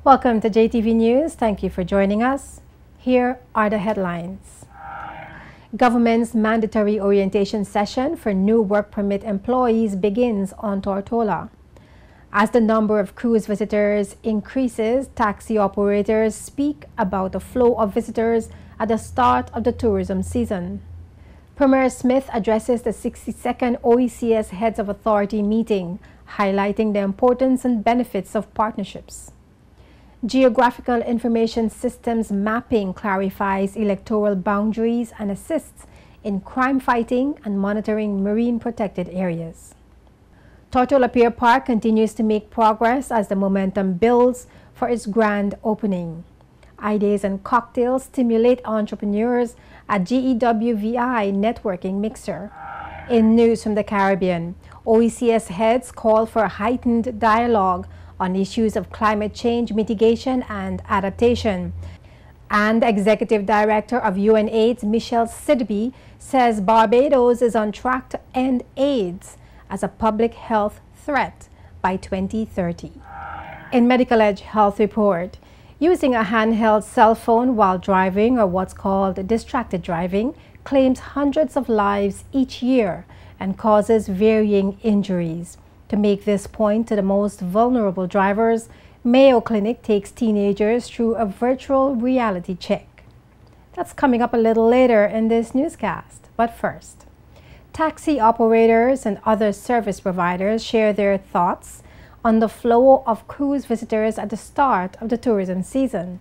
Welcome to JTV News. Thank you for joining us. Here are the headlines. Government's mandatory orientation session for new work permit employees begins on Tortola. As the number of cruise visitors increases, taxi operators speak about the flow of visitors at the start of the tourism season. Premier Smith addresses the 62nd OECS Heads of Authority meeting, highlighting the importance and benefits of partnerships. Geographical Information Systems mapping clarifies electoral boundaries and assists in crime fighting and monitoring marine protected areas. Tortola Pier Park continues to make progress as the momentum builds for its grand opening. Ideas and cocktails stimulate entrepreneurs at GEWVI Networking Mixer. In news from the Caribbean, OECS heads call for a heightened dialogue on issues of climate change mitigation and adaptation. And Executive Director of UNAIDS, Michelle Sidby, says Barbados is on track to end AIDS as a public health threat by 2030. In Medical Edge Health Report, using a handheld cell phone while driving, or what's called distracted driving, claims hundreds of lives each year and causes varying injuries. To make this point to the most vulnerable drivers, Mayo Clinic takes teenagers through a virtual reality check. That's coming up a little later in this newscast. But first, taxi operators and other service providers share their thoughts on the flow of cruise visitors at the start of the tourism season.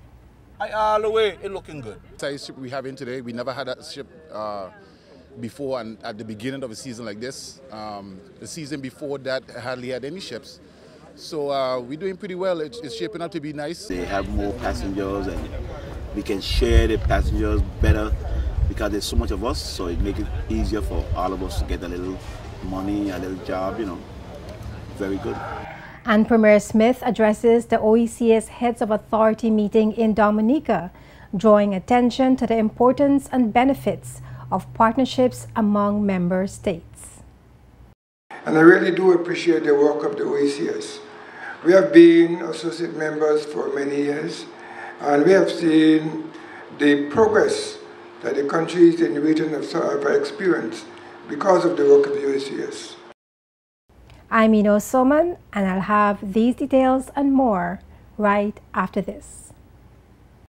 All the way, it's looking good. Size ship we have in today, we never had that ship before, and at the beginning of a season like this. The season before that hardly had any ships. So we're doing pretty well. It's shaping up to be nice. They have more passengers and we can share the passengers better because there's so much of us, so it makes it easier for all of us to get a little money, a little job, very good. And Premier Smith addresses the OECS Heads of Authority meeting in Dominica, drawing attention to the importance and benefits of partnerships among member states. And I really do appreciate the work of the OECS. We have been associate members for many years, and we have seen the progress that the countries in the region have experienced because of the work of the OECS. I'm Ino Soman, and I'll have these details and more right after this.